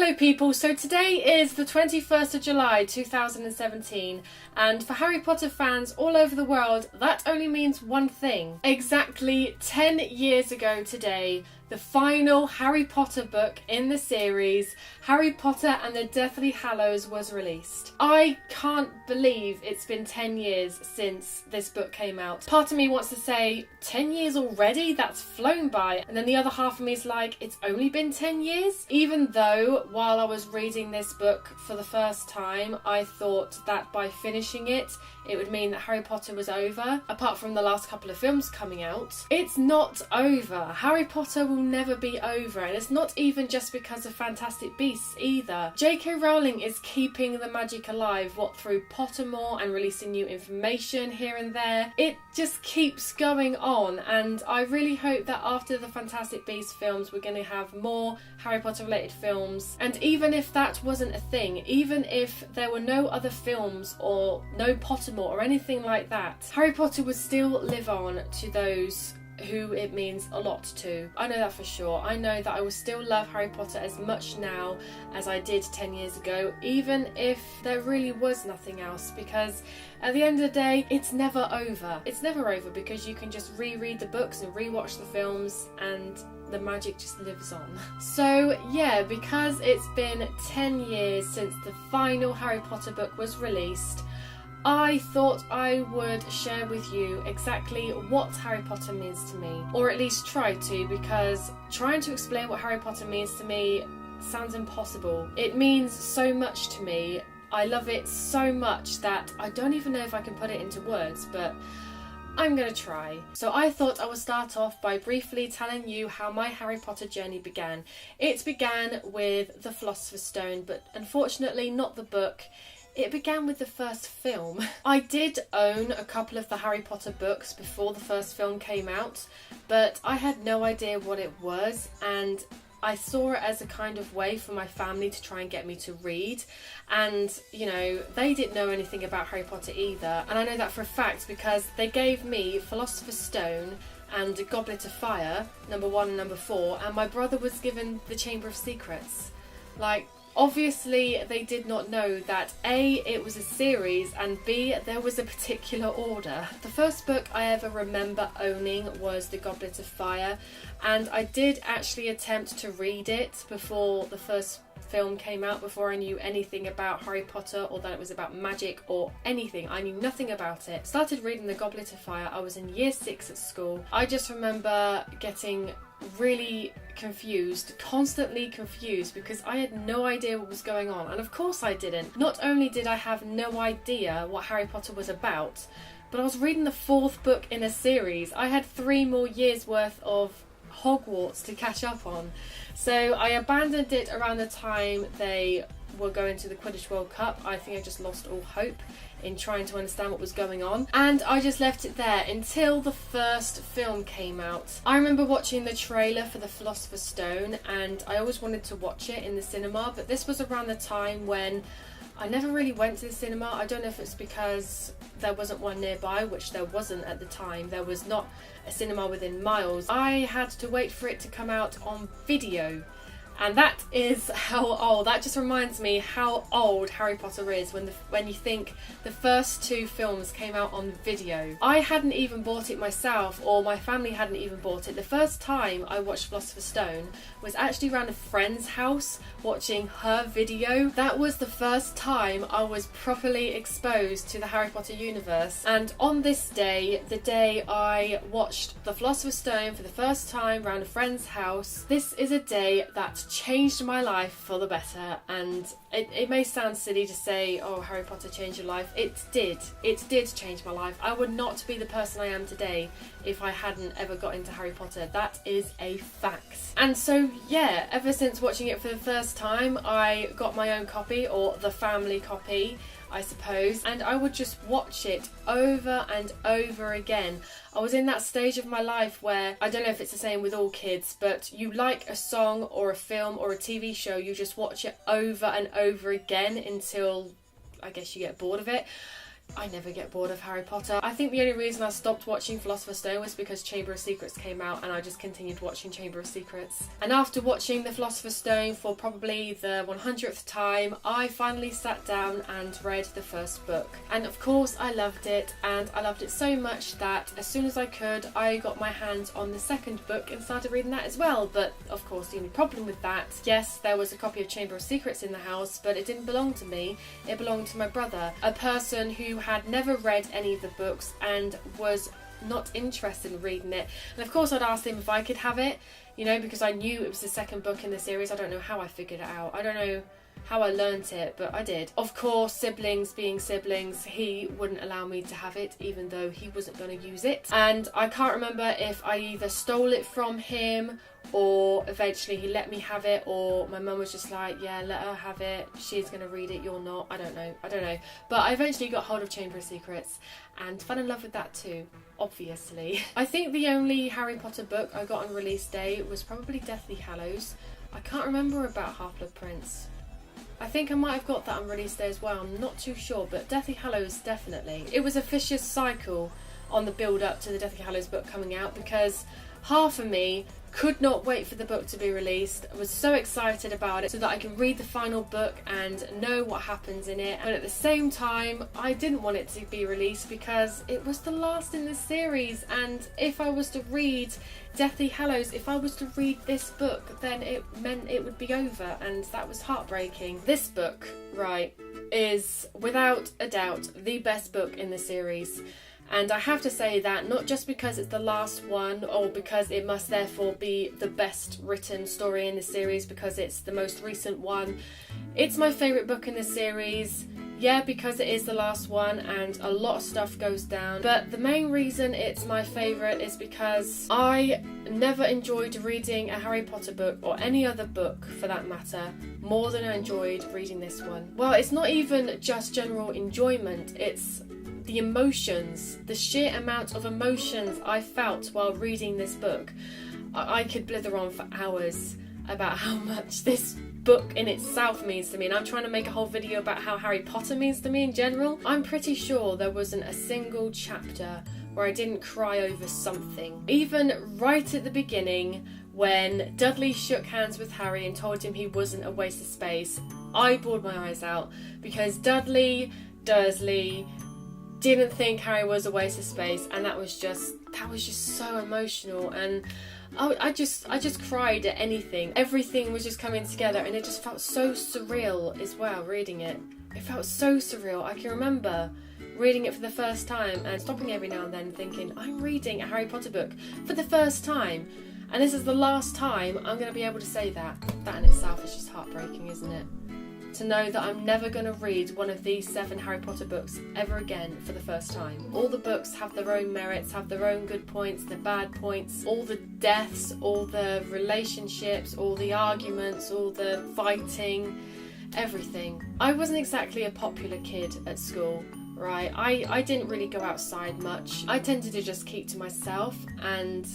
Hello people, so today is the 21st of July 2017 and for Harry Potter fans all over the world that only means one thing. Exactly 10 years ago today, the final Harry Potter book in the series, Harry Potter and the Deathly Hallows, was released. I can't believe it's been 10 years since this book came out. Part of me wants to say, 10 years already? That's flown by. And then the other half of me is like, it's only been 10 years? Even though, while I was reading this book for the first time, I thought that by finishing it, it would mean that Harry Potter was over, apart from the last couple of films coming out. It's not over. Harry Potter will never be over, and it's not even just because of Fantastic Beasts either. J.K. Rowling is keeping the magic alive, through Pottermore and releasing new information here and there. It just keeps going on, and I really hope that after the Fantastic Beasts films we're going to have more Harry Potter related films. And even if that wasn't a thing, even if there were no other films or no Pottermore or anything like that, Harry Potter would still live on to those who it means a lot to. I know that for sure. I know that I will still love Harry Potter as much now as I did 10 years ago, even if there really was nothing else, because at the end of the day, it's never over. It's never over because you can just reread the books and rewatch the films and the magic just lives on. So yeah, because it's been 10 years since the final Harry Potter book was released, I thought I would share with you exactly what Harry Potter means to me, or at least try to, because trying to explain what Harry Potter means to me sounds impossible. It means so much to me. I love it so much that I don't even know if I can put it into words, but I'm gonna try. So I thought I would start off by briefly telling you how my Harry Potter journey began. It began with The Philosopher's Stone, but unfortunately not the book. It began with the first film. I did own a couple of the Harry Potter books before the first film came out, but I had no idea what it was, and I saw it as a kind of way for my family to try and get me to read. And, you know, they didn't know anything about Harry Potter either, and I know that for a fact because they gave me Philosopher's Stone and Goblet of Fire, number 1 and number 4, and my brother was given the Chamber of Secrets. Like, obviously they did not know that A, it was a series, and B, there was a particular order. The first book I ever remember owning was The Goblet of Fire, and I did actually attempt to read it before the first film came out, before I knew anything about Harry Potter or that it was about magic or anything. I knew nothing about it. Started reading The Goblet of Fire, I was in year 6 at school. I just remember getting really confused, constantly confused, because I had no idea what was going on, and of course I didn't. Not only did I have no idea what Harry Potter was about, but I was reading the 4th book in a series. I had 3 more years worth of Hogwarts to catch up on, so I abandoned it around the time they were going to the Quidditch World Cup. I think I just lost all hope in trying to understand what was going on, and I just left it there until the first film came out. I remember watching the trailer for The Philosopher's Stone, and I always wanted to watch it in the cinema, but this was around the time when I never really went to the cinema. I don't know if it's because there wasn't one nearby, which there wasn't at the time. There was not a cinema within miles. I had to wait for it to come out on video. And that is how old, that just reminds me how old Harry Potter is when you think the first 2 films came out on video. I hadn't even bought it myself, or my family hadn't even bought it. The first time I watched Philosopher's Stone was actually around a friend's house watching her video. That was the first time I was properly exposed to the Harry Potter universe. And on this day, the day I watched The Philosopher's Stone for the first time around a friend's house, this is a day that changed my life for the better. And it may sound silly to say, oh, Harry Potter changed your life. It did change my life. I would not be the person I am today if I hadn't ever got into Harry Potter. That is a fact. And so yeah, ever since watching it for the first time, I got my own copy, or the family copy, I suppose, and I would just watch it over and over again. I was in that stage of my life where, I don't know if it's the same with all kids, but you like a song or a film or a TV show, you just watch it over and over again until I guess you get bored of it. I never get bored of Harry Potter. I think the only reason I stopped watching Philosopher's Stone was because Chamber of Secrets came out, and I just continued watching Chamber of Secrets. And after watching The Philosopher's Stone for probably the 100th time, I finally sat down and read the first book. And of course I loved it, and I loved it so much that as soon as I could, I got my hands on the second book and started reading that as well. But of course the only problem with that, yes, there was a copy of Chamber of Secrets in the house, but it didn't belong to me. It belonged to my brother, a person who had never read any of the books and was not interested in reading it. And of course I'd asked him if I could have it, you know, because I knew it was the second book in the series. I don't know how I figured it out. I don't know how I learnt it, but I did. Of course, siblings being siblings, he wouldn't allow me to have it, even though he wasn't going to use it. And I can't remember if I either stole it from him, or eventually he let me have it, or my mum was just like, yeah, let her have it, she's going to read it, you're not. I don't know. But I eventually got hold of Chamber of Secrets and fell in love with that too, obviously. I think the only Harry Potter book I got on release day was probably Deathly Hallows. I can't remember about Half-Blood Prince. I think I might have got that on release day as well, I'm not too sure, but Deathly Hallows definitely. It was a vicious cycle on the build up to the Deathly Hallows book coming out, because half of me could not wait for the book to be released. I was so excited about it so that I can read the final book and know what happens in it. And at the same time, I didn't want it to be released because it was the last in the series, and if I was to read Deathly Hallows, if I was to read this book, then it meant it would be over, and that was heartbreaking. This book, right, is without a doubt the best book in the series. And I have to say that not just because it's the last one, or because it must therefore be the best written story in the series because it's the most recent one. It's my favourite book in the series. Yeah, because it is the last one and a lot of stuff goes down. But the main reason it's my favourite is because I never enjoyed reading a Harry Potter book, or any other book for that matter, more than I enjoyed reading this one. Well, it's not even just general enjoyment, it's the emotions, the sheer amount of emotions I felt while reading this book. I could blither on for hours about how much this book in itself means to me, and I'm trying to make a whole video about how Harry Potter means to me in general. I'm pretty sure there wasn't a single chapter where I didn't cry over something. Even right at the beginning, when Dudley shook hands with Harry and told him he wasn't a waste of space, I bawled my eyes out because Dudley Dursley didn't think Harry was a waste of space, and that was just so emotional. And I just cried at anything. Everything was just coming together, and it just felt so surreal as well reading it. It felt so surreal. I can remember reading it for the first time and stopping every now and then thinking, I'm reading a Harry Potter book for the first time, and this is the last time I'm going to be able to say that. That in itself is just heartbreaking, isn't it? To know that I'm never going to read one of these 7 Harry Potter books ever again for the first time. All the books have their own merits, have their own good points, their bad points, all the deaths, all the relationships, all the arguments, all the fighting, everything. I wasn't exactly a popular kid at school, right? I didn't really go outside much. I tended to just keep to myself, and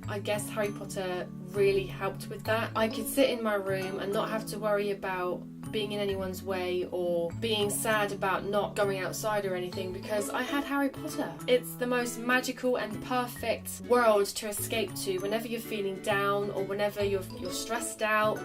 I guess Harry Potter really helped with that. I could sit in my room and not have to worry about being in anyone's way or being sad about not going outside or anything because I had Harry Potter. It's the most magical and perfect world to escape to whenever you're feeling down or whenever you're stressed out.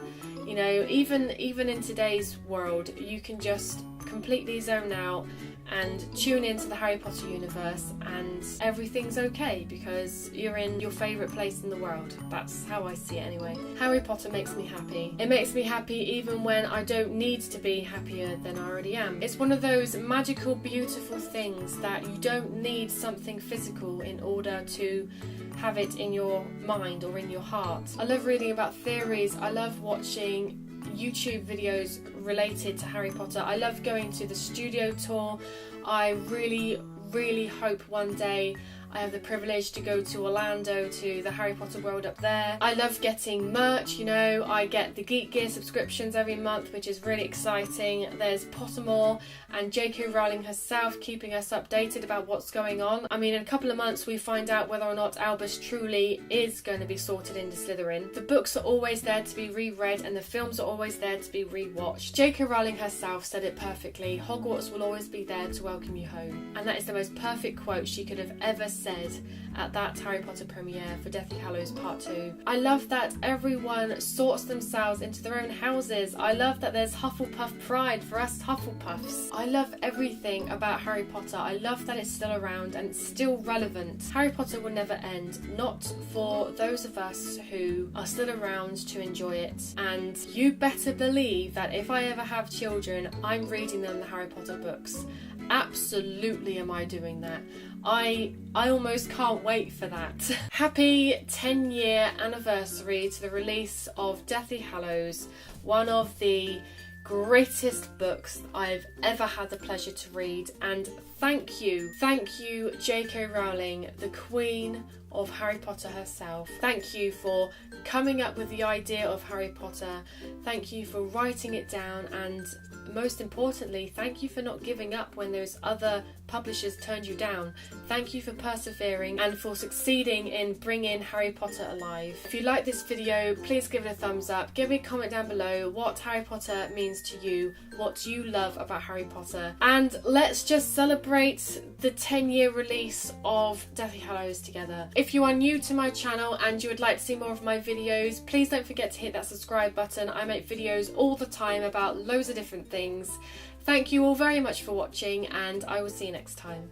You know, even in today's world, you can just completely zone out and tune into the Harry Potter universe, and everything's okay because you're in your favourite place in the world. That's how I see it anyway. Harry Potter makes me happy. It makes me happy even when I don't need to be happier than I already am. It's one of those magical, beautiful things that you don't need something physical in order to have it in your mind or in your heart. I love reading about theories. I love watching YouTube videos related to Harry Potter. I love going to the studio tour. I really hope one day I have the privilege to go to Orlando to the Harry Potter world up there. I love getting merch, you know, I get the Geek Gear subscriptions every month, which is really exciting. There's Pottermore and J.K. Rowling herself keeping us updated about what's going on. I mean, in a couple of months we find out whether or not Albus truly is going to be sorted into Slytherin. The books are always there to be reread and the films are always there to be rewatched. J.K. Rowling herself said it perfectly: Hogwarts will always be there to welcome you home. And that is the most perfect quote she could have ever said at that Harry Potter premiere for Deathly Hallows Part 2. I love that everyone sorts themselves into their own houses. I love that there's Hufflepuff pride for us Hufflepuffs. I love everything about Harry Potter. I love that it's still around and it's still relevant. Harry Potter will never end, not for those of us who are still around to enjoy it. And you better believe that if I ever have children, I'm reading them the Harry Potter books. Absolutely am I doing that. I almost can't wait for that. Happy 10-year anniversary to the release of Deathly Hallows, one of the greatest books I've ever had the pleasure to read, and thank you J.K. Rowling, the Queen of Harry Potter herself. Thank you for coming up with the idea of Harry Potter. Thank you for writing it down, and most importantly, thank you for not giving up when those other publishers turned you down. Thank you for persevering and for succeeding in bringing Harry Potter alive. If you like this video, please give it a thumbs up. Give me a comment down below what Harry Potter means to you, what you love about Harry Potter, and let's just celebrate the 10-year release of Deathly Hallows together. If you are new to my channel and you would like to see more of my videos, please don't forget to hit that subscribe button. I make videos all the time about loads of different things. Thank you all very much for watching, and I will see you next time.